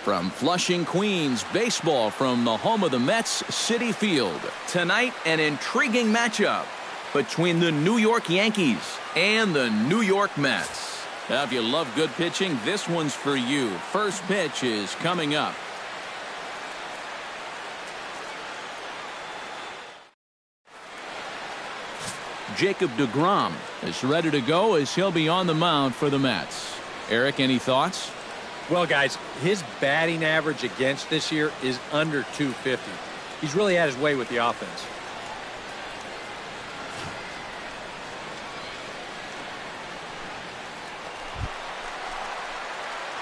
From Flushing, Queens, baseball from the home of the Mets, Citi Field. Tonight, an intriguing matchup between the New York Yankees and the New York Mets. Now, if you love good pitching, this one's for you. First pitch is coming up. Jacob deGrom is ready to go as he'll be on the mound for the Mets. Eric, any thoughts? Well, guys, his batting average against this year is under 250. He's really had his way with the offense.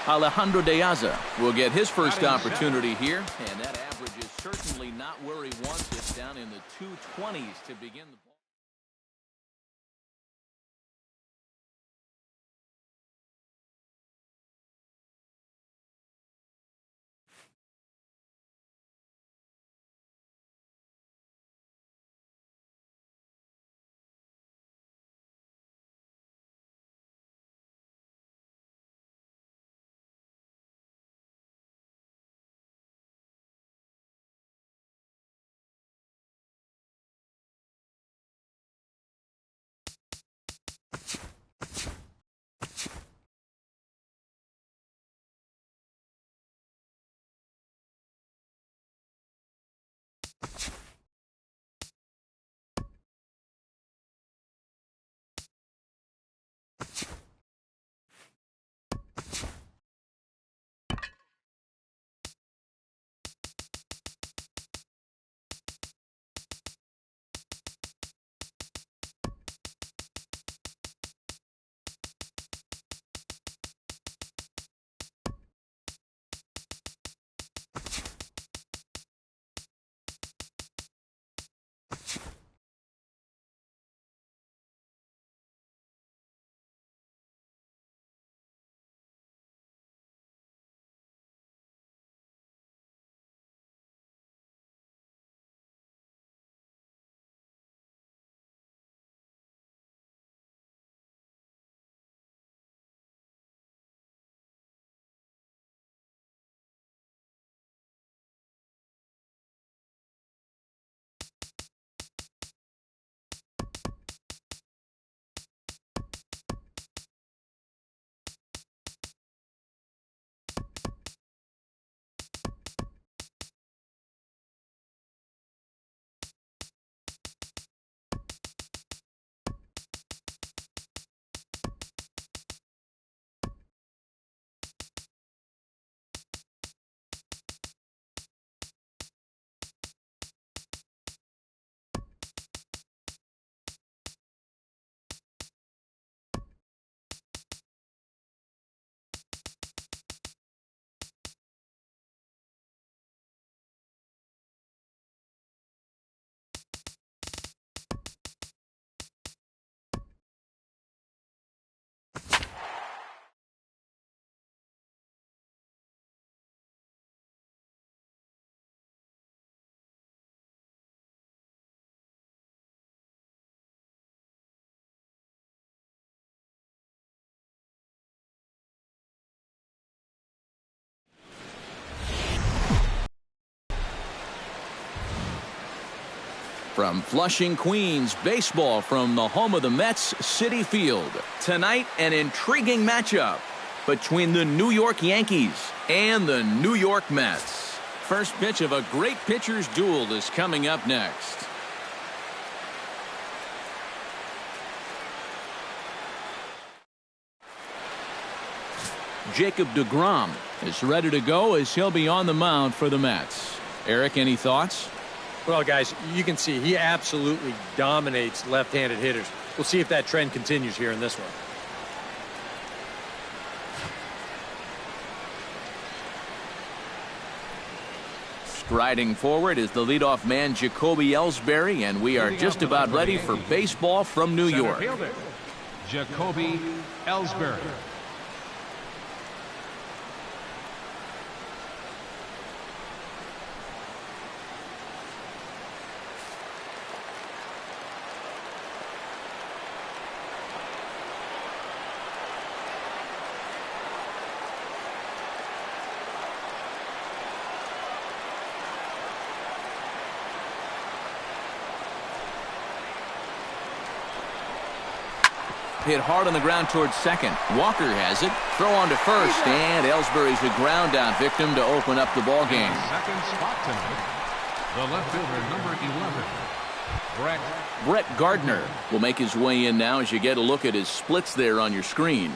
Alejandro De Aza will get his first opportunity here, and that average is certainly not where he wants it, down in the 220s to begin the ball. From Flushing, Queens, baseball from the home of the Mets, Citi Field. Tonight, an intriguing matchup between the New York Yankees and the New York Mets. First pitch of a great pitcher's duel is coming up next. Jacob deGrom is ready to go as he'll be on the mound for the Mets. Eric, any thoughts? Well, guys, you can see he absolutely dominates left-handed hitters. We'll see if that trend continues here in this one. Striding forward is the leadoff man, Jacoby Ellsbury, and we are just about ready for baseball from New York. Jacoby Ellsbury. hit hard on the ground towards second. Walker has it. Throw on to first, and Ellsbury's a ground out victim to open up the ball game. Second spot tonight, the left fielder, number 11, Brett Gardner will make his way in now as you get a look at his splits there on your screen.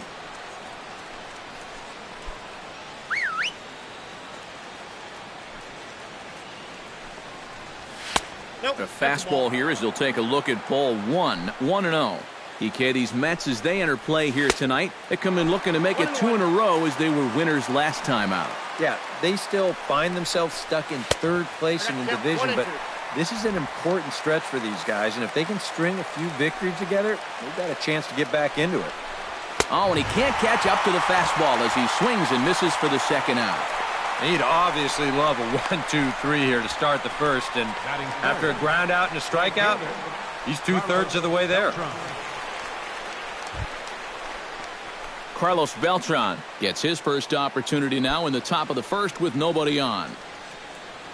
The fastball here as they'll take a look at ball 1-0. EK, these Mets, as they enter play here tonight, they come in looking to make it 2 in a row as they were winners last time out. Yeah, they still find themselves stuck in third place in the division, but this is an important stretch for these guys, and if they can string a few victories together, they've got a chance to get back into it. Oh, and he can't catch up to the fastball as he swings and misses for the second out. He'd obviously love a 1-2-3 here to start the first, and after a ground out and a strikeout, he's 2/3 of the way there. Carlos Beltran gets his first opportunity now in the top of the first with nobody on.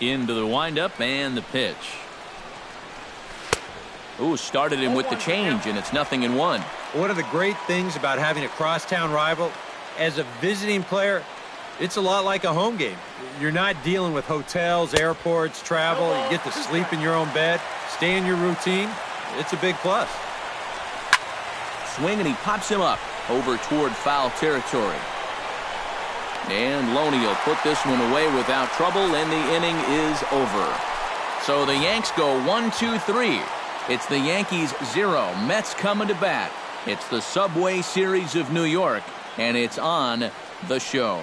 Into the windup and the pitch. Ooh, started him with the change, and it's 0-1. One of the great things about having a crosstown rival, as a visiting player, it's a lot like a home game. You're not dealing with hotels, airports, travel. You get to sleep in your own bed, stay in your routine. It's a big plus. Swing, and he pops him up over toward foul territory. And Loney will put this one away without trouble, and the inning is over. So the Yanks go 1-2-3. It's the Yankees 0, Mets coming to bat. It's the Subway Series of New York, and it's on the show.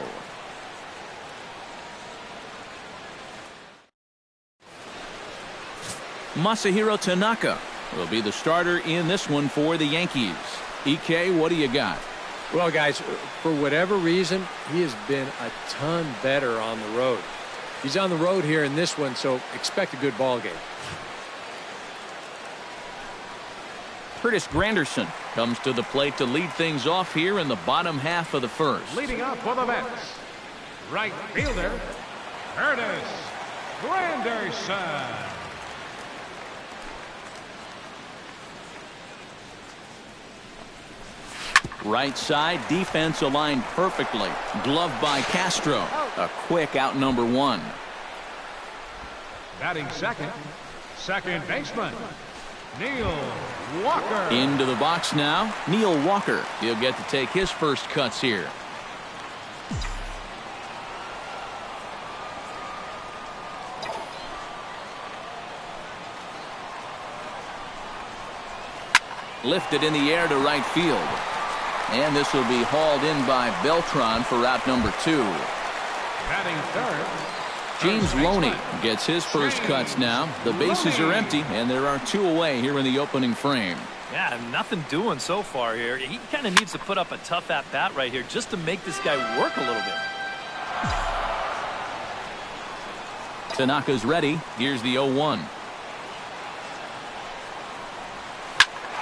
Masahiro Tanaka will be the starter in this one for the Yankees. EK, what do you got? Well, guys, for whatever reason, he has been a ton better on the road. He's on the road here in this one, so expect a good ball game. Curtis Granderson comes to the plate to lead things off here in the bottom half of the first. leading up for the Mets, right fielder, Curtis Granderson. Right side, defense aligned perfectly. Gloved by Castro. A quick out number 1. Batting second, second baseman, Neil Walker. Into the box now, Neil Walker. He'll get to take his first cuts here. Lifted in the air to right field. And this will be hauled in by Beltran for out number 2. Batting third, James Loney gets his first cuts now. The bases are empty, and there are 2 away here in the opening frame. Yeah, nothing doing so far here. He kind of needs to put up a tough at-bat right here just to make this guy work a little bit. Tanaka's ready. Here's the 0-1.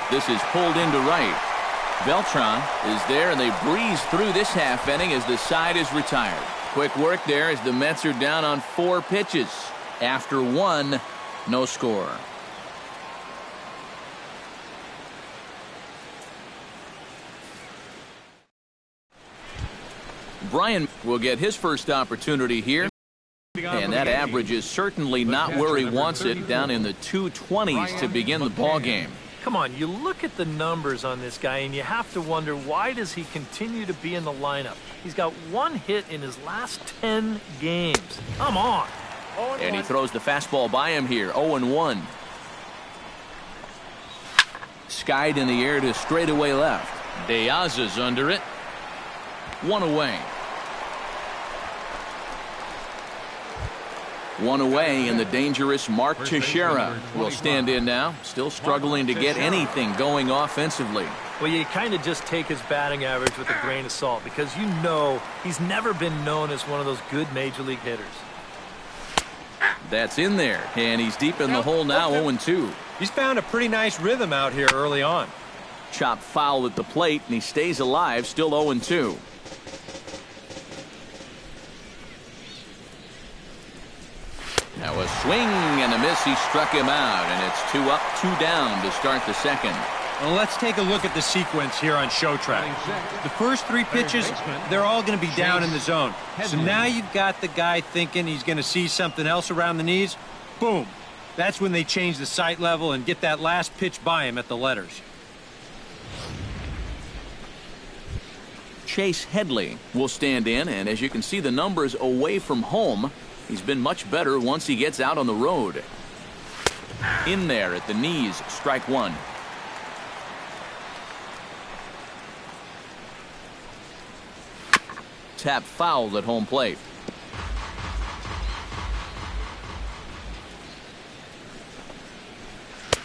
This is pulled into right. Beltran is there, and they breeze through this half inning as the side is retired. Quick work there as the Mets are down on 4 pitches. After 1, no score. Brian will get his first opportunity here. And that average is certainly not where he wants it, down in the 220s to begin the ball game. Come on, you look at the numbers on this guy, and you have to wonder, why does he continue to be in the lineup? He's got 1 hit in his last 10 games. Come on. And he throws the fastball by him here, 0-1. Skied in the air to straightaway left. Diaz under it. 1 away. 1 away, and the dangerous Mark Teixeira will stand in now. Still struggling to get anything going offensively. Well, you kind of just take his batting average with a grain of salt, because you know he's never been known as one of those good major league hitters. That's in there, and he's deep in the hole now, 0-2. He's found a pretty nice rhythm out here early on. Chopped foul at the plate, and he stays alive, still 0-2. Now a swing and a miss. He struck him out, and it's 2 up, 2 down to start the second. Well, let's take a look at the sequence here on Show Track. The first 3 pitches, they're all going to be down in the zone. So now you've got the guy thinking he's going to see something else around the knees. Boom. That's when they change the sight level and get that last pitch by him at the letters. Chase Headley will stand in, and as you can see the numbers away from home, he's been much better once he gets out on the road. In there at the knees, strike 1. Tap fouled at home plate.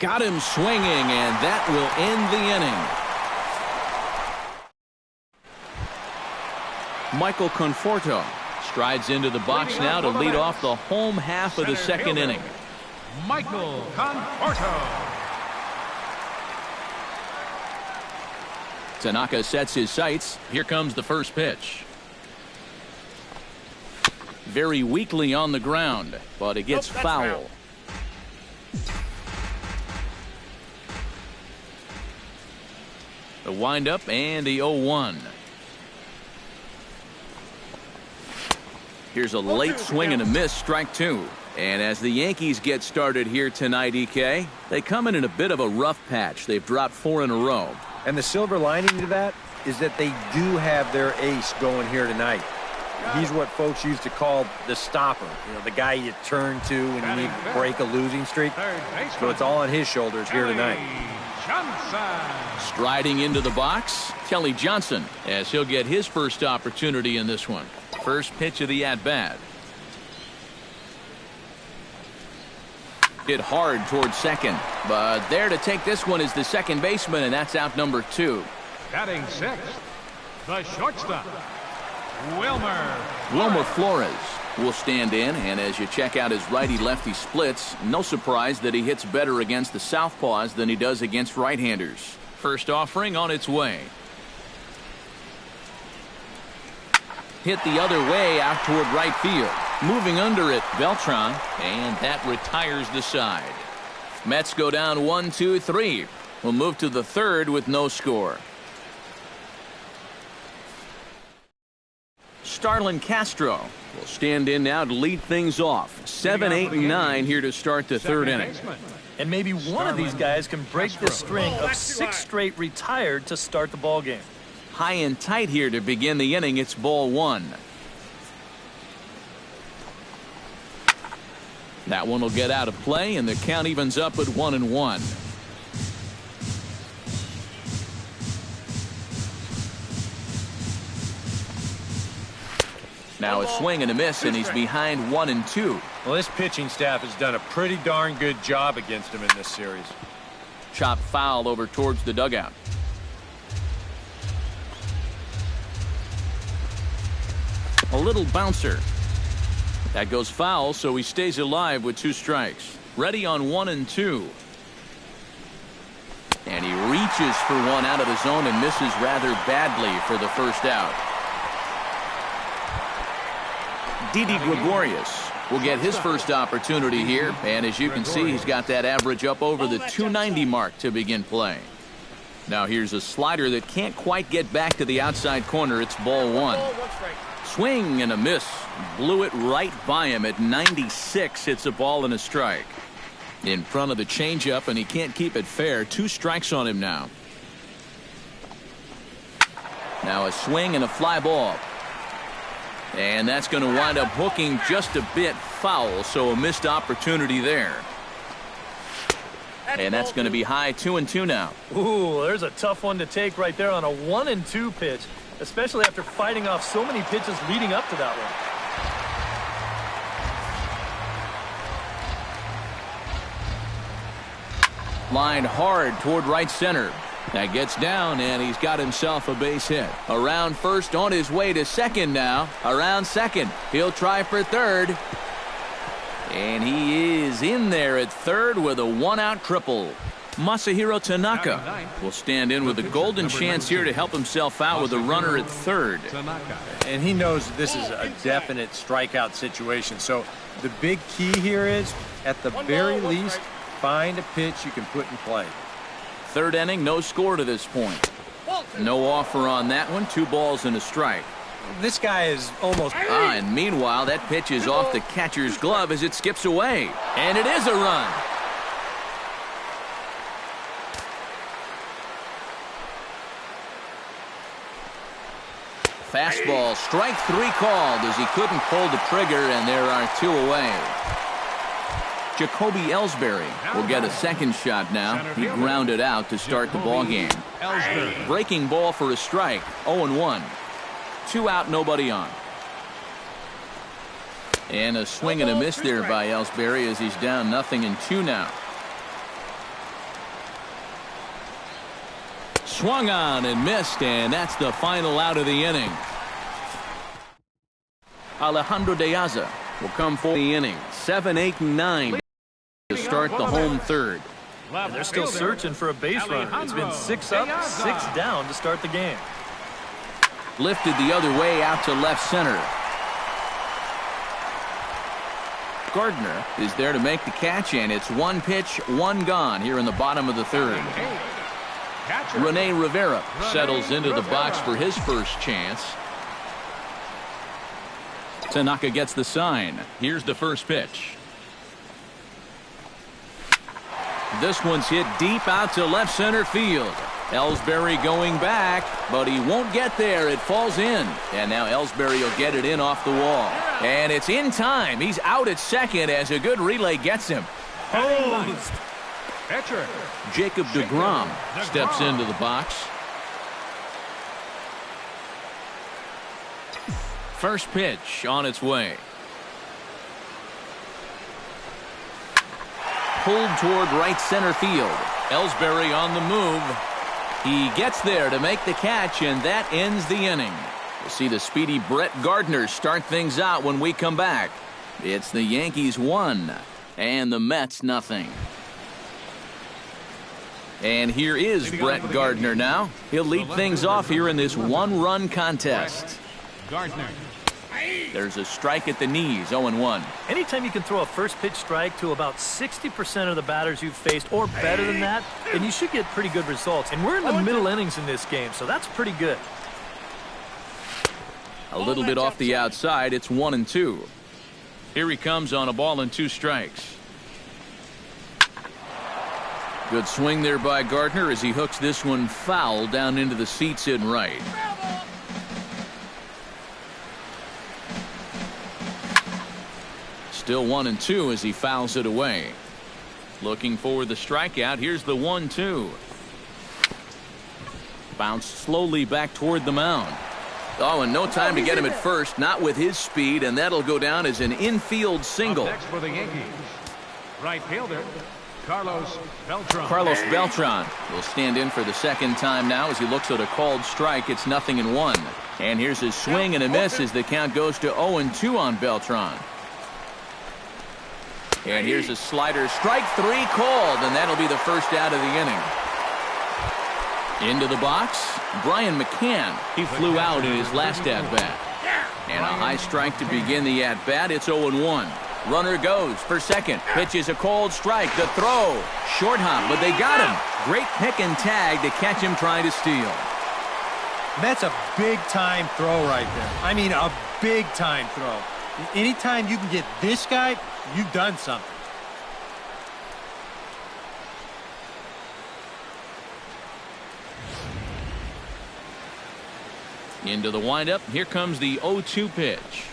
Got him swinging, and that will end the inning. Michael Conforto strides into the box now to lead off the home half of the second inning. Michael Conforto. Tanaka sets his sights. Here comes the first pitch. Very weakly on the ground, but it gets foul. The windup and the 0-1. Here's a late swing and a miss, strike 2. And as the Yankees get started here tonight, EK, they come in a bit of a rough patch. They've dropped 4 in a row. And the silver lining to that is that they do have their ace going here tonight. He's what folks used to call the stopper. You know, the guy you turn to when you need to break a losing streak. So it's all on his shoulders here tonight. Striding into the box, Kelly Johnson, as he'll get his first opportunity in this one. First pitch of the at-bat. Hit hard towards second, but there to take this one is the second baseman, and that's out number 2. Batting 6th, the shortstop, Wilmer Flores will stand in, and as you check out his righty-lefty splits, no surprise that he hits better against the southpaws than he does against right-handers. First offering on its way. Hit the other way out toward right field. Moving under it, Beltran, and that retires the side. Mets go down 1-2-3. We'll move to the third with no score. Starlin Castro will stand in now to lead things off. 7, 8, and 9 here to start the third inning. And maybe one of these guys can break this string of 6 straight retired to start the ball game. High and tight here to begin the inning. It's ball 1. That one will get out of play, and the count evens up at 1-1. Now a swing and a miss, and he's behind 1-2. Well, this pitching staff has done a pretty darn good job against him in this series. Chop foul over towards the dugout. A little bouncer. That goes foul, so he stays alive with 2 strikes. Ready on 1-2. And he reaches for one out of the zone and misses rather badly for the first out. Didi Gregorius will get his first opportunity here, and as you can see, he's got that average up over the 290 mark to begin play. Now here's a slider that can't quite get back to the outside corner. It's ball 1. Swing and a miss. Blew it right by him at 96. It's a ball and a strike. In front of the changeup, and he can't keep it fair. 2 strikes on him now. Now a swing and a fly ball. And that's going to wind up hooking just a bit foul, so a missed opportunity there. And that's going to be high 2-2 now. Ooh, there's a tough one to take right there on a 1-2 pitch, especially after fighting off so many pitches leading up to that one. Lined hard toward right center. That gets down, and he's got himself a base hit. Around first, on his way to second now. Around second. He'll try for third. And he is in there at third with a 1-out triple. Masahiro Tanaka will stand in with a golden chance here to help himself out with a runner at third. And he knows this is a definite strikeout situation. So the big key here is, at the very least, find a pitch you can put in play. Third inning, no score to this point. No offer on that one. 2 balls and a strike. This guy is almost... And meanwhile, that pitch is off the catcher's glove as it skips away. And it is a run. Fastball, strike 3 called as he couldn't pull the trigger, and there are 2 away. Jacoby Ellsbury will get a second shot now. He grounded out to start the ball game. Breaking ball for a strike. 0-1. 2 out, nobody on. And a swing and a miss there by Ellsbury as he's down 0-2 now. Swung on and missed, and that's the final out of the inning. Alejandro De Aza will come for the inning. 7, 8, and 9 to start the home third. And they're still searching for a base runner. It's been 6 up, 6 down to start the game. Lifted the other way out to left center. Gardner is there to make the catch, and it's 1 pitch, 1 gone here in the bottom of the third. Rene Rivera settles into the box for his first chance. Tanaka gets the sign. Here's the first pitch. This one's hit deep out to left center field. Ellsbury going back, but he won't get there. It falls in. And now Ellsbury will get it in off the wall. And it's in time. He's out at second as a good relay gets him. Posed. Jacob deGrom steps into the box. First pitch on its way. Pulled toward right center field. Ellsbury on the move. He gets there to make the catch, and that ends the inning. We'll see the speedy Brett Gardner start things out when we come back. It's the Yankees 1 and the Mets 0. And here is Brett Gardner now. He'll lead things off here in this 1-run contest. Gardner. There's a strike at the knees, 0-1. Anytime you can throw a first pitch strike to about 60% of the batters you've faced or better than that, then you should get pretty good results. And we're in the middle innings in this game, so that's pretty good. A little bit off the outside, it's 1-2. Here he comes on a ball and 2 strikes. Good swing there by Gardner as he hooks this one foul down into the seats in right. Still 1-2 as he fouls it away. Looking for the strikeout. Here's the 1-2. Bounced slowly back toward the mound. Oh, and no time to get him at first. Not with his speed, and that'll go down as an infield single. Up next for the Yankees, right fielder Carlos Beltran. Carlos Beltran will stand in for the second time now as he looks at a called strike. It's 0-1. And here's his swing and a miss as the count goes to 0-2 on Beltran. And here's a slider, strike 3 called, and that'll be the first out of the inning. Into the box, Brian McCann. He flew out in his last at-bat. And a high strike to begin the at-bat. It's 0-1. Runner goes for second. Pitch is a called strike. The throw. Short hop, but they got him. Great pick and tag to catch him trying to steal. That's a big-time throw right there. I mean, a big-time throw. Anytime you can get this guy, you've done something. Into the windup. Here comes the 0-2 pitch.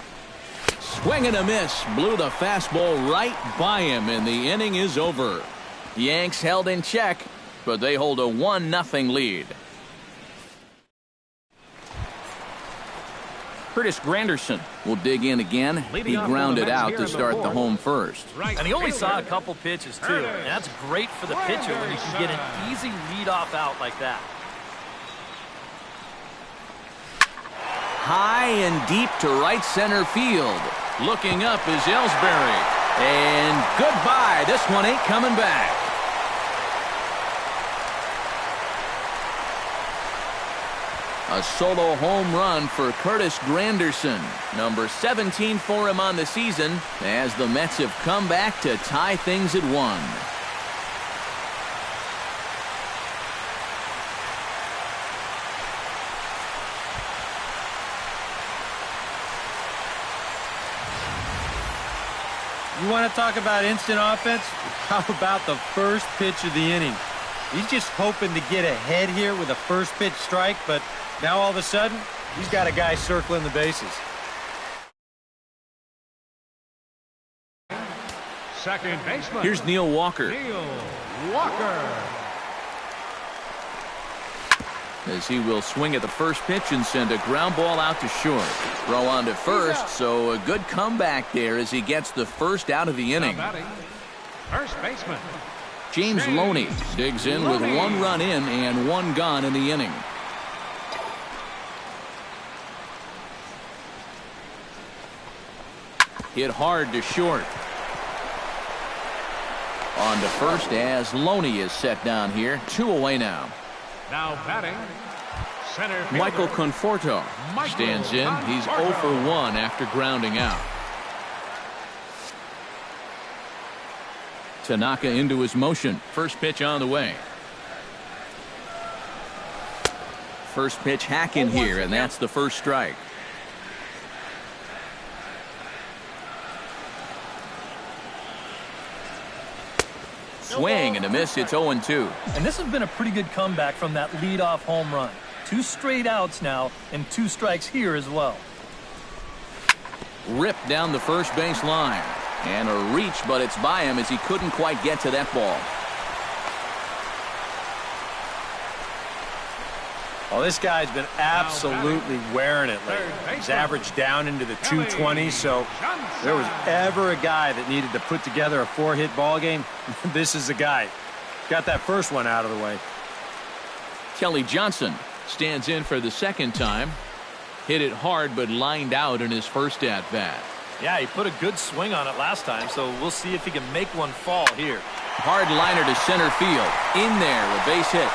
Swing and a miss. Blew the fastball right by him, and the inning is over. Yanks held in check, but they hold a 1-0 lead. Curtis Granderson will dig in again. He grounded out to start the home first. And he only saw a couple pitches, too. And that's great for the pitcher when you can get an easy leadoff out like that. High and deep to right center field. Looking up is Ellsbury. And goodbye. This one ain't coming back. A solo home run for Curtis Granderson. Number 17 for him on the season as the Mets have come back to tie things at 1. You want to talk about instant offense? How about the first pitch of the inning? He's just hoping to get ahead here with a first pitch strike, but now all of a sudden, he's got a guy circling the bases. Second baseman. Here's Neil Walker. Neil Walker. As he will swing at the first pitch and send a ground ball out to short. Throw on to first, so a good comeback there as he gets the first out of the inning. First baseman. James Loney digs in with 1 run in and 1 gone in the inning. Hit hard to short. On to first as Loney is set down here. 2 away now. Now batting, center fielder. Michael Conforto stands in. He's 0 for 1 after grounding out. Tanaka into his motion. First pitch on the way. First pitch hack in here, and that's the first strike. Swing and a miss. It's 0-2. And this has been a pretty good comeback from that leadoff home run. 2 straight outs now and 2 strikes here as well. Ripped down the first base line. And a reach, but it's by him as he couldn't quite get to that ball. Well, this guy's been absolutely wearing it lately. He's averaged down into the 220s, so if there was ever a guy that needed to put together a 4-hit ball game, this is the guy. Got that first one out of the way. Kelly Johnson stands in for the second time. Hit it hard, but lined out in his first at-bat. Yeah, he put a good swing on it last time, so we'll see if he can make one fall here. Hard liner to center field. In there, a base hit.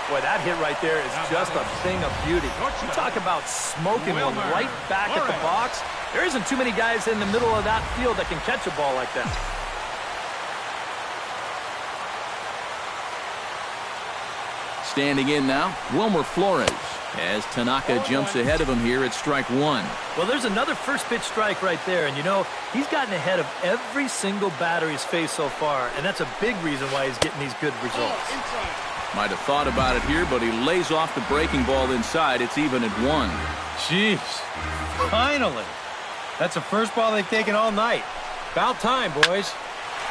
Boy, that hit right there is just a thing of beauty. You talk about smoking one right back at the box. There isn't too many guys in the middle of that field that can catch a ball like that. Standing in now, Wilmer Flores. As Tanaka jumps ahead of him here at strike 1. Well, there's another first pitch strike right there. And, you know, he's gotten ahead of every single batter he's faced so far. And that's a big reason why he's getting these good results. Might have thought about it here, but he lays off the breaking ball inside. It's even at 1. Jeez. Finally. That's the first ball they've taken all night. About time, boys.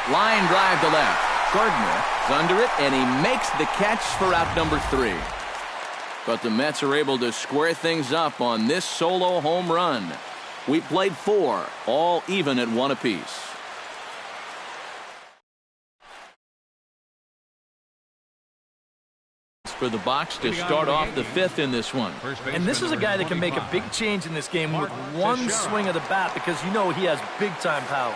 Line drive to left. Gardner is under it, and he makes the catch for out number 3. But the Mets are able to square things up on this solo home run. We played 4, all even at 1 apiece. For the box to start off the 5th in this one. And this is a guy that can make a big change in this game with one swing of the bat, because you know he has big-time power.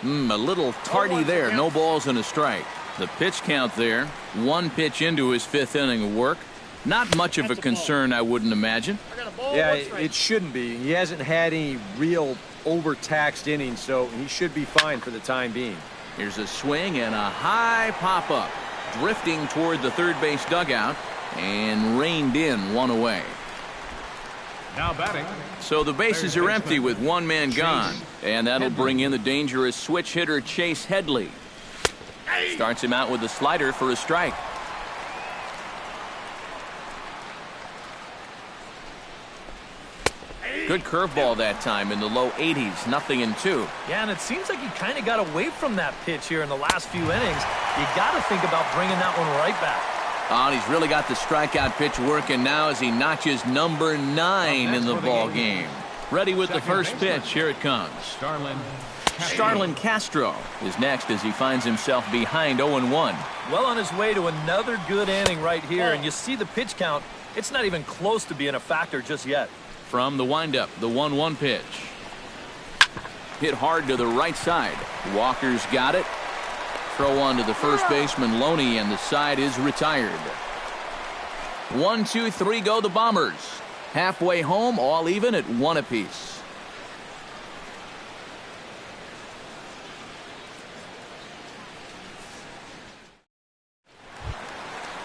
A little tardy there. No balls and a strike. The pitch count there. 1 pitch into his 5th inning of work. Not much of a concern, I wouldn't imagine. Yeah, it shouldn't be. He hasn't had any real overtaxed innings, so he should be fine for the time being. Here's a swing and a high pop-up. Drifting toward the third base dugout and reined in 1 away. Now batting. So the bases are empty with 1 man gone. And that'll bring in the dangerous switch hitter Chase Headley. Starts him out with a slider for a strike. Good curveball that time in the low 80s. 0-2. Yeah, and it seems like he kind of got away from that pitch here in the last few innings. You got to think about bringing that one right back. Oh, and he's really got the strikeout pitch working now as he notches number 9 in the ball game. Ready with the first pitch. Here it comes. Starlin Castro is next as he finds himself behind 0-1. Well on his way to another good inning right here, and you see the pitch count. It's not even close to being a factor just yet. From the windup, the 1-1 pitch. Hit hard to the right side. Walker's got it. Throw on to the first baseman, Loney, and the side is retired. 1, 2, 3 go the Bombers. Halfway home, all even at 1 apiece.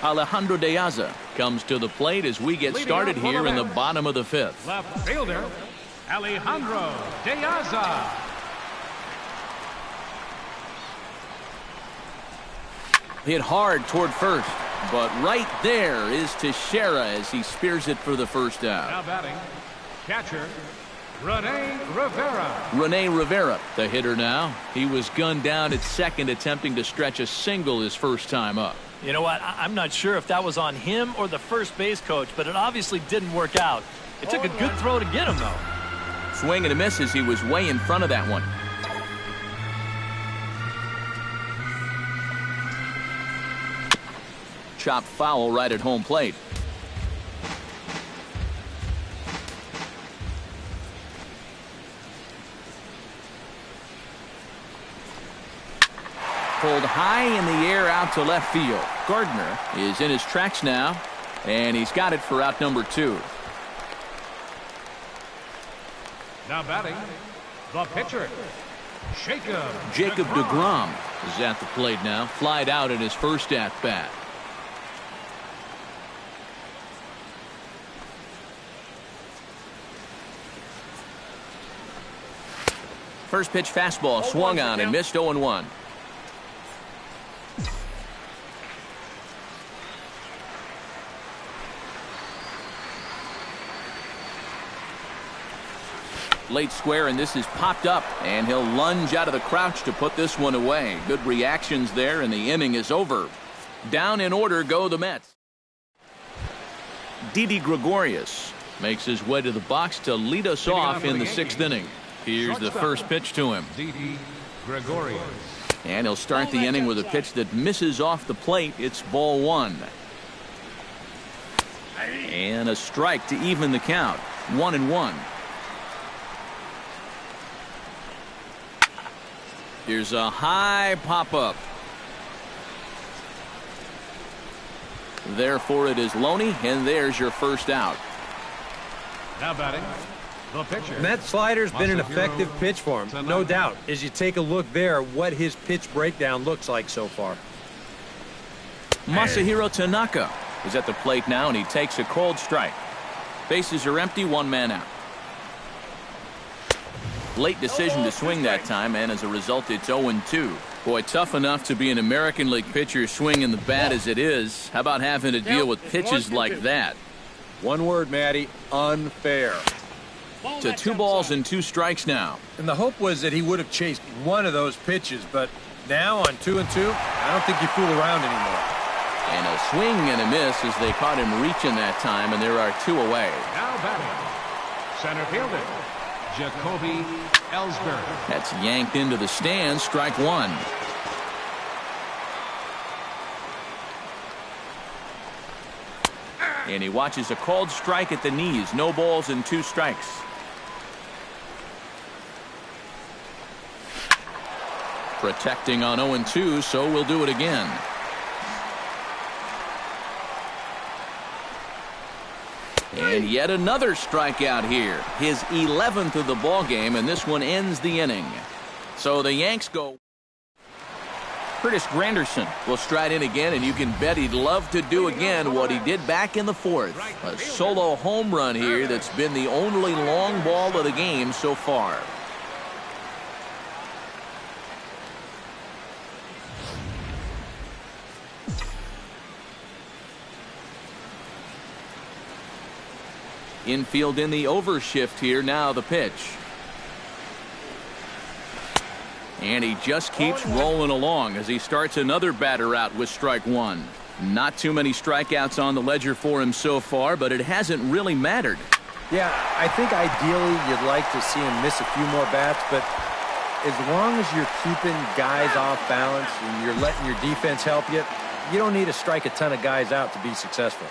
Alejandro De Aza comes to the plate as we get started here in the bottom of the fifth. Left fielder, Alejandro De Aza. Hit hard toward first, but right there is Teixeira as he spears it for the first Now out. batting, catcher, Rene Rivera. Rene Rivera, the hitter now. He was gunned down at second, attempting to stretch a single his first time up. You know what? I'm not sure if that was on him or the first base coach, but it obviously didn't work out. It took a good throw to get him, though. Swing and a miss as he was way in front of that one. Chopped foul right at home plate. Pulled high in the air out to left field. Gardner is in his tracks now, and he's got it for out number 2. Now batting, the pitcher, Jacob deGrom is at the plate now. Flied out in his first at bat. First pitch fastball swung on and missed 0-1. Late square, and this is popped up, and he'll lunge out of the crouch to put this one away. Good reactions there, and the inning is over. Down in order go the Mets. Didi Gregorius makes his way to the box to lead us off in the 6th inning. Here's the first pitch to him. Didi Gregorius. And he'll start the inning with a pitch that misses off the plate. It's ball 1. And a strike to even the count. 1-1. Here's a high pop-up. Therefore, it is Loney, and there's your first out. Now batting, the pitcher. And that slider's been an effective pitch for him, no doubt. As you take a look there, what his pitch breakdown looks like so far. Masahiro Tanaka is at the plate now, and he takes a cold strike. Bases are empty, 1 man out. Late decision to swing that time, and as a result, it's 0-2. Boy, tough enough to be an American League pitcher swinging the bat as it is. How about having to deal with pitches like that? One word, Matty, unfair. To 2 balls and 2 strikes now. And the hope was that he would have chased one of those pitches, but now on 2-2, I don't think you fool around anymore. And a swing and a miss as they caught him reaching that time, and there are 2 away. Now batting, center fielder, Jacoby Ellsbury. That's yanked into the stands, strike 1. And he watches a called strike at the knees. No balls and 2 strikes. Protecting on 0-2, so we'll do it again. And yet another strikeout here. His 11th of the ball game, and this one ends the inning. So the Yanks go. Curtis Granderson will stride in again, and you can bet he'd love to do again what he did back in the 4th. A solo home run here that's been the only long ball of the game so far. Infield in the overshift here. Now the pitch. And he just keeps rolling along as he starts another batter out with strike 1. Not too many strikeouts on the ledger for him so far, but it hasn't really mattered. Yeah, I think ideally you'd like to see him miss a few more bats, but as long as you're keeping guys off balance and you're letting your defense help you, you don't need to strike a ton of guys out to be successful.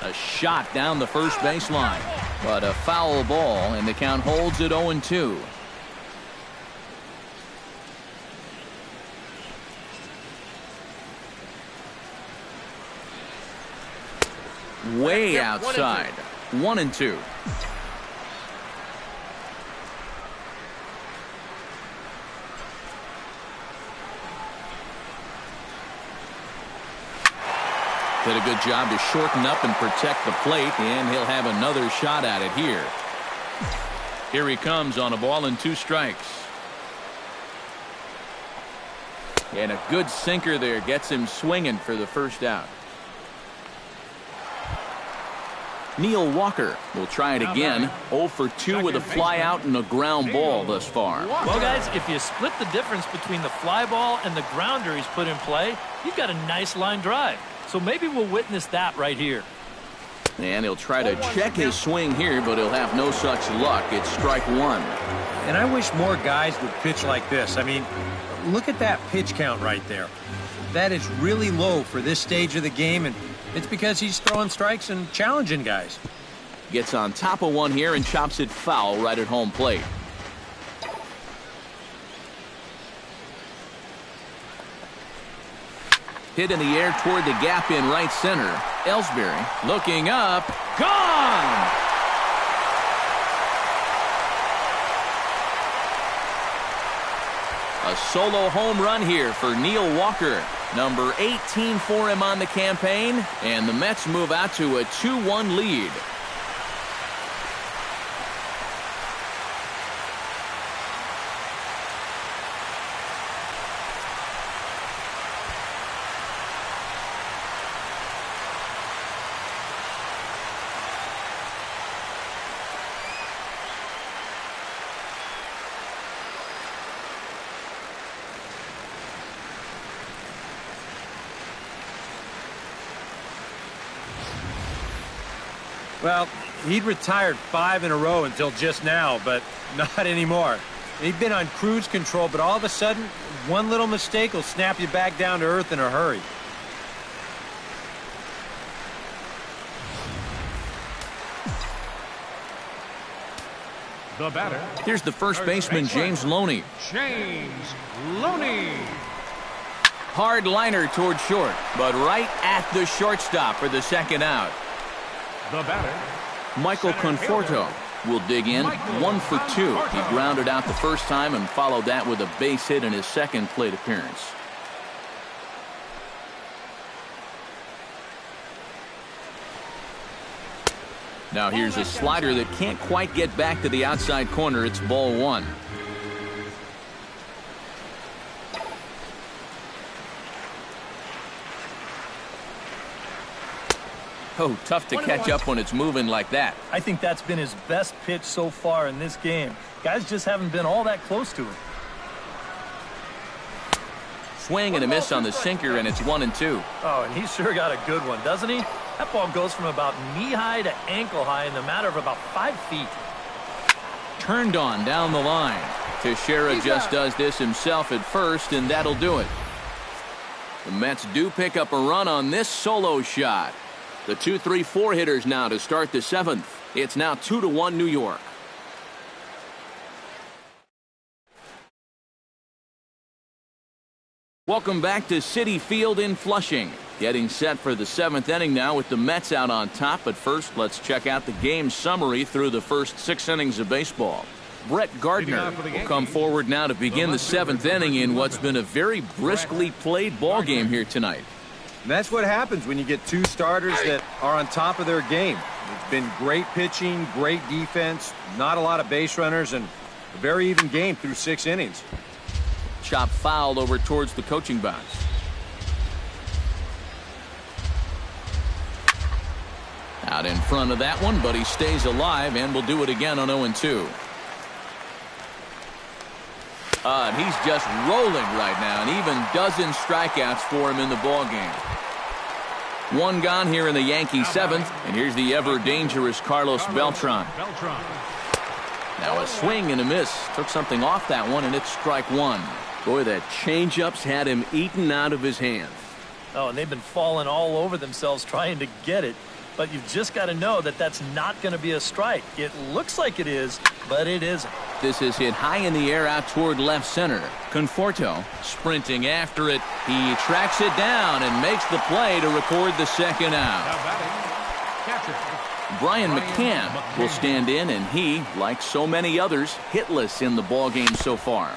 A shot down the first baseline, but a foul ball, and the count holds at 0-2. Way outside. 1-2. Did a good job to shorten up and protect the plate, and he'll have another shot at it here. Here he comes on a ball and 2 strikes. And a good sinker there gets him swinging for the first out. Neil Walker will try it again. 0 for 2 with a fly out and a ground ball thus far. Well, guys, if you split the difference between the fly ball and the grounder he's put in play, you've got a nice line drive. So maybe we'll witness that right here. And he'll try to check his swing here, but he'll have no such luck. It's strike 1. And I wish more guys would pitch like this. I mean, look at that pitch count right there. That is really low for this stage of the game, and it's because he's throwing strikes and challenging guys. Gets on top of one here and chops it foul right at home plate. Hit in the air toward the gap in right center. Ellsbury looking up. Gone! A solo home run here for Neil Walker. Number 18 for him on the campaign. And the Mets move out to a 2-1 lead. Well, he'd retired 5 in a row until just now, but not anymore. He'd been on cruise control, but all of a sudden, one little mistake will snap you back down to earth in a hurry. The batter. Here's the first baseman, James Loney. James Loney. Hard liner toward short, but right at the shortstop for the second out. The batter. Michael Conforto will dig in. 1 for 2. He grounded out the first time and followed that with a base hit in his second plate appearance. Now here's a slider that can't quite get back to the outside corner. It's ball 1. Oh, tough to catch up when it's moving like that. I think that's been his best pitch so far in this game. Guys just haven't been all that close to it. Swing and a miss on the sinker, and it's 1-2. Oh, and he sure got a good one, doesn't he? That ball goes from about knee-high to ankle-high in the matter of about 5 feet. Turned on down the line. Teixeira just does this himself at first, and that'll do it. The Mets do pick up a run on this solo shot. The 2-3-4 hitters now to start the 7th. It's now 2-1 New York. Welcome back to Citi Field in Flushing. Getting set for the 7th inning now with the Mets out on top. But first, let's check out the game summary through the first 6 innings of baseball. Brett Gardner will come forward now to begin the 7th inning in what's been a very briskly played ball game here tonight. And that's what happens when you get 2 starters that are on top of their game. It's been great pitching, great defense, not a lot of base runners, and a very even game through 6 innings. Chop fouled over towards the coaching box. Out in front of that one, but he stays alive and will do it again on 0-2. And he's just rolling right now, and even dozen strikeouts for him in the ballgame. 1 gone here in the Yankees 7th, and here's the ever-dangerous Carlos Beltran. Now a swing and a miss. Took something off that one, and it's strike 1. Boy, that changeup's had him eaten out of his hands. Oh, and they've been falling all over themselves trying to get it. But you've just got to know that that's not going to be a strike. It looks like it is, but it isn't. This is hit high in the air out toward left center. Conforto sprinting after it. He tracks it down and makes the play to record the second out. Brian McCann will stand in, and he, like so many others, hitless in the ballgame so far.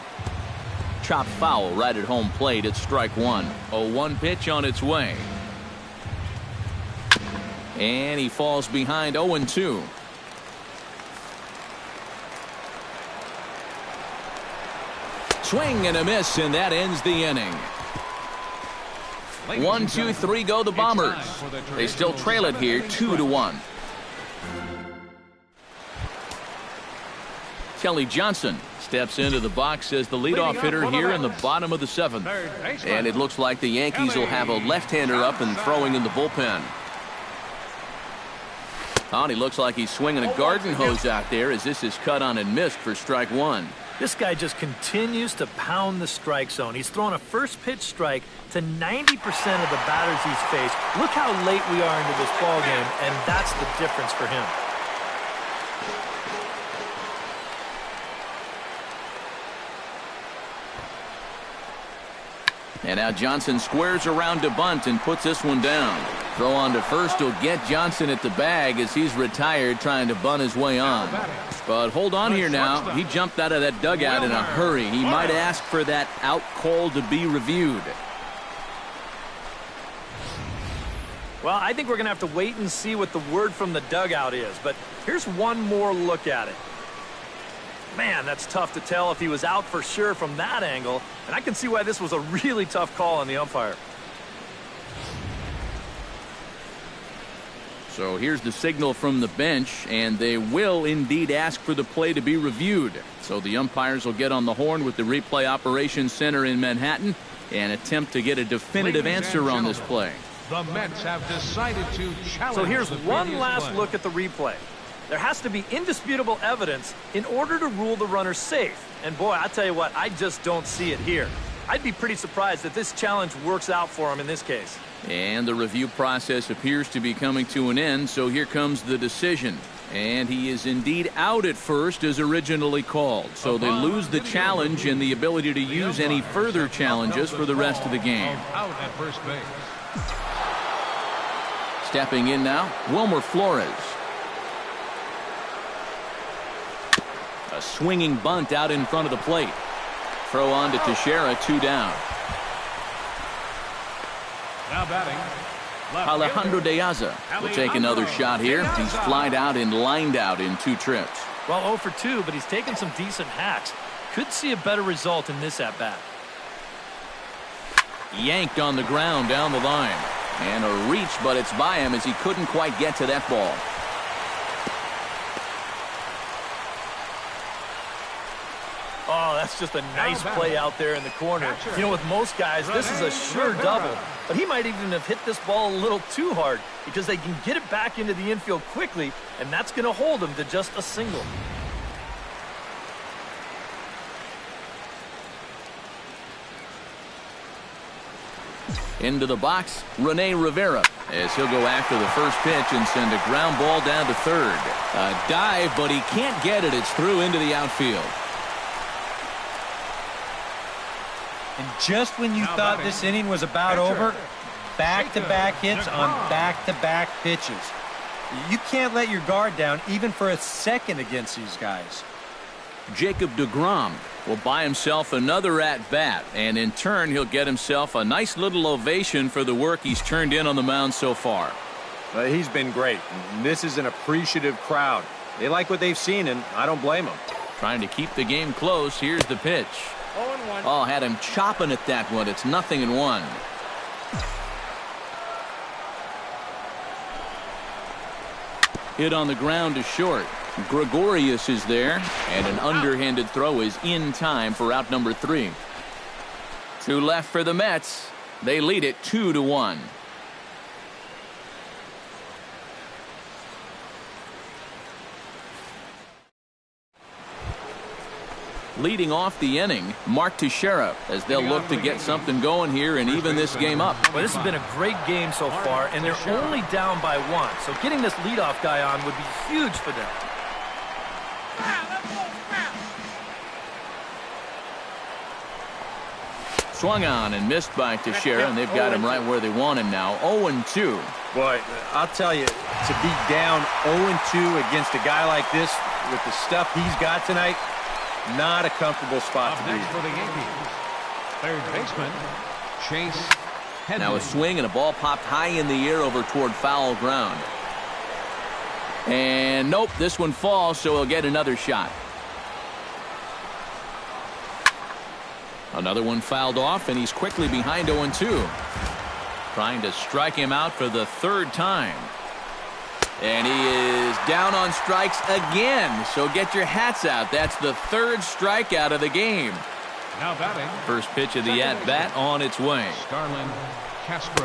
Chopped foul right at home plate. It's strike 1. A 1 pitch on its way. And he falls behind 0-2. Swing and a miss, and that ends the inning. 1, 2, 3 go the Bombers. They still trail it here 2-1. Kelly Johnson steps into the box as the leadoff hitter here in the bottom of the 7th. And it looks like the Yankees will have a left-hander up and throwing in the bullpen. Oh, and he looks like he's swinging a garden hose out there as this is cut on and missed for strike 1. This guy just continues to pound the strike zone. He's thrown a first pitch strike to 90% of the batters he's faced. Look how late we are into this ball game, and that's the difference for him. And now Johnson squares around to bunt and puts this one down. Throw on to first will get Johnson at the bag as he's retired trying to bunt his way on. But hold on here now. He jumped out of that dugout in a hurry. He might ask for that out call to be reviewed. Well, I think we're going to have to wait and see what the word from the dugout is. But here's one more look at it. Man, that's tough to tell if he was out for sure from that angle. And I can see why this was a really tough call on the umpire. So here's the signal from the bench, and they will indeed ask for the play to be reviewed. So the umpires will get on the horn with the replay operations center in Manhattan and attempt to get a definitive answer on this play. The Mets have decided to challenge. So here's one last play. look at the replay. There has to be indisputable evidence in order to rule the runner safe. And boy, I tell you what, I just don't see it here. I'd be pretty surprised that this challenge works out for him in this case. And the review process appears to be coming to an end, so here comes the decision. And he is indeed out at first as originally called. So they lose the challenge and the ability to use any further challenges for the rest of the game. Out at first base. Stepping in now, Wilmer Flores. A swinging bunt out in front of the plate. Throw on to Teixeira, 2 down. Now batting. Alejandro De Aza will take another shot here. He's flied out and lined out in 2 trips. Well, 0 for 2, but he's taken some decent hacks. Could see a better result in this at-bat. Yanked on the ground down the line. And a reach, but it's by him as he couldn't quite get to that ball. Oh, that's just a nice play out there in the corner. You know, with most guys, this is a sure double. But he might even have hit this ball a little too hard because they can get it back into the infield quickly, and that's going to hold him to just a single. Into the box, Rene Rivera, as he'll go after the first pitch and send a ground ball down to third. A dive, but he can't get it. It's through into the outfield. And just when you thought this inning was about over, back-to-back hits on back-to-back pitches. You can't let your guard down even for a second against these guys. Jacob deGrom will buy himself another at-bat, and in turn he'll get himself a nice little ovation for the work he's turned in on the mound so far. He's been great. This is an appreciative crowd. They like what they've seen, and I don't blame them. Trying to keep the game close. Here's the pitch. 0-1. Oh, had him chopping at that one. It's 0-1. Hit on the ground to short. Gregorius is there, and an underhanded throw is in time for out number 3. 2 left for the Mets. They lead it 2-1. Leading off the inning, Mark Teixeira, as they'll look to get something going here and even this game up. Well, this has been a great game so far, and they're only down by 1. So getting this leadoff guy on would be huge for them. Swung on and missed by Teixeira, and they've got him right where they want him now. 0-2. Boy, I'll tell you, to be down 0-2 against a guy like this with the stuff he's got tonight, not a comfortable spot to be. Next for the Yankees, third baseman Chase Hedman. Now a swing and a ball popped high in the air over toward foul ground. And nope, this one falls, so he'll get another shot. Another one fouled off, and he's quickly behind 0-2. Trying to strike him out for the third time. And he is down on strikes again. So get your hats out. That's the third strikeout of the game. Now batting. First pitch of the at-bat on its way.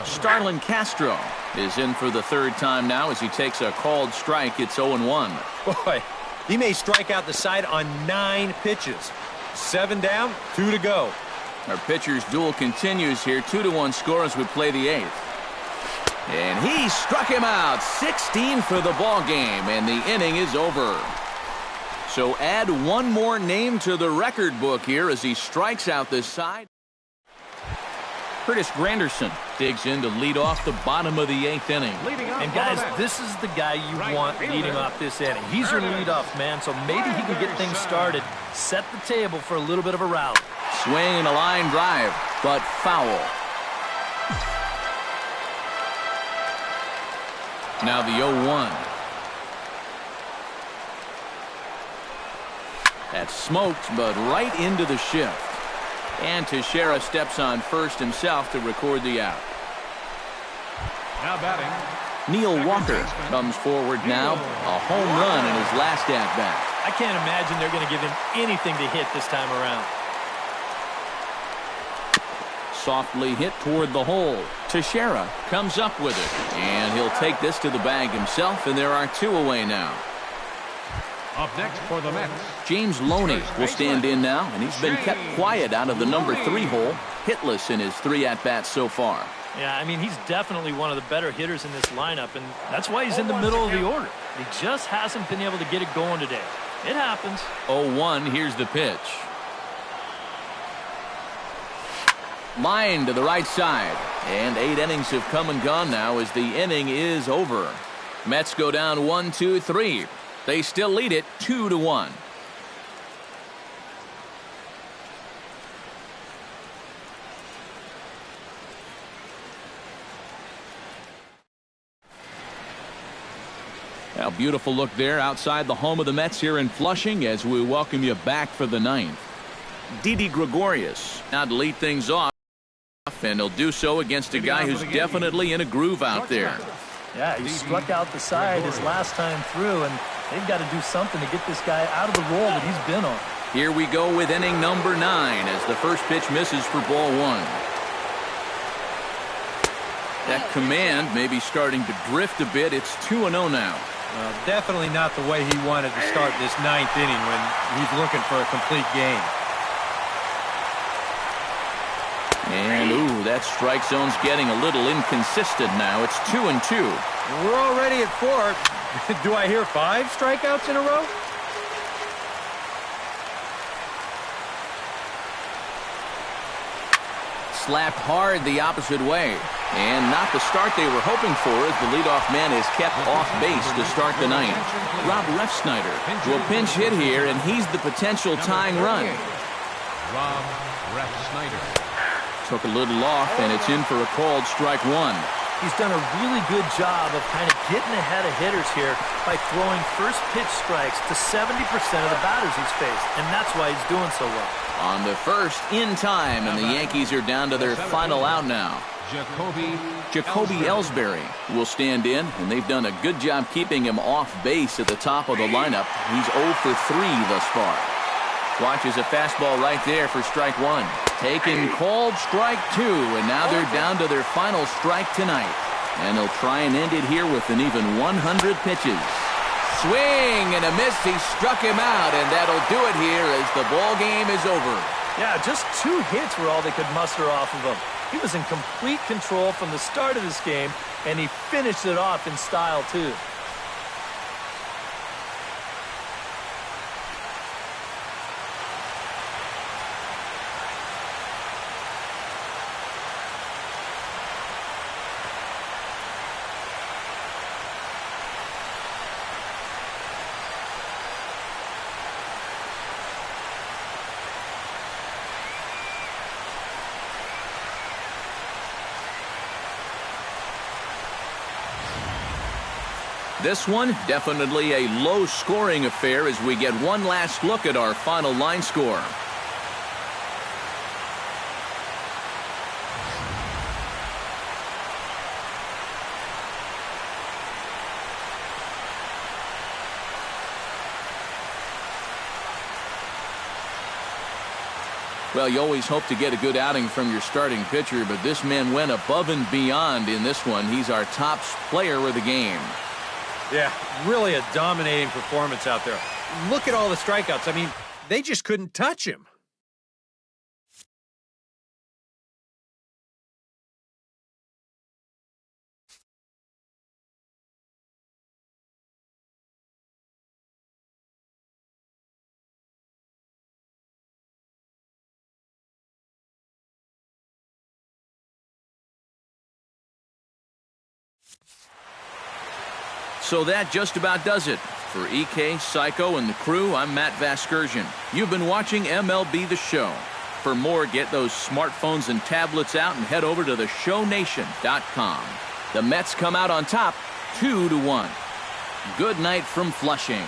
Starlin Castro is in for the third time now as he takes a called strike. It's 0-1. Boy, he may strike out the side on 9 pitches. 7 down, 2 to go. Our pitcher's duel continues here. 2-1 score as we play the 8th. And he struck him out. 16 for the ball game, and the inning is over. So add one more name to the record book here as he strikes out this side. Curtis Granderson digs in to lead off the bottom of the 8th inning. And guys, this is the guy you want leading off this inning. He's your leadoff man, so maybe he can get things started, set the table for a little bit of a rally. Swing and a line drive, but foul. Now the 0-1. That's smoked, but right into the shift. And Teixeira steps on first himself to record the out. Now batting. Neil Walker comes forward now. A home run in his last at-bat. I can't imagine they're going to give him anything to hit this time around. Softly hit toward the hole. Teixeira comes up with it. And he'll take this to the bag himself, and there are 2 away now. Up next for the Mets. James Loney will stand in now, and he's been kept quiet out of the number 3 hole. Hitless in his 3 at-bats so far. Yeah, I mean, he's definitely one of the better hitters in this lineup, and that's why he's in the middle of the order. He just hasn't been able to get it going today. It happens. 0-1, here's the pitch. Line to the right side. And 8 innings have come and gone now as the inning is over. Mets go down 1-2-3. They still lead it 2-1. Now, beautiful look there outside the home of the Mets here in Flushing as we welcome you back for the 9th. Didi Gregorius now to lead things off, and he'll do so against a guy who's definitely in a groove out there. Yeah, he struck out the side his last time through, and they've got to do something to get this guy out of the role that he's been on. Here we go with inning number 9 as the first pitch misses for ball 1. That command may be starting to drift a bit. It's 2-0 now. Definitely not the way he wanted to start this 9th inning when he's looking for a complete game. And, ooh, that strike zone's getting a little inconsistent now. It's 2-2. We're already at 4. Do I hear 5 strikeouts in a row? Slapped hard the opposite way. And not the start they were hoping for as the leadoff man is kept off base to start the 9th. Rob Refsnyder will pinch hit here, and he's the potential tying run. Rob Refsnyder. Took a little off, and it's in for a called strike 1. He's done a really good job of kind of getting ahead of hitters here by throwing first pitch strikes to 70% of the batters he's faced, and that's why he's doing so well. On the first in time, and the Yankees are down to their final out now. Jacoby Ellsbury will stand in, and they've done a good job keeping him off base at the top of the lineup. He's 0 for 3 thus far. Watches a fastball right there for strike 1. Taken called strike 2, and now they're down to their final strike tonight. And they'll try and end it here with an even 100 pitches. Swing and a miss. He struck him out, and that'll do it here as the ball game is over. Yeah, just 2 hits were all they could muster off of him. He was in complete control from the start of this game, and he finished it off in style, too. This one, definitely a low-scoring affair as we get one last look at our final line score. Well, you always hope to get a good outing from your starting pitcher, but this man went above and beyond in this one. He's our top player of the game. Yeah, really a dominating performance out there. Look at all the strikeouts. I mean, they just couldn't touch him. So that just about does it. For EK, Psycho, and the crew, I'm Matt Vasgersian. You've been watching MLB The Show. For more, get those smartphones and tablets out and head over to theshownation.com. The Mets come out on top 2-1. Good night from Flushing.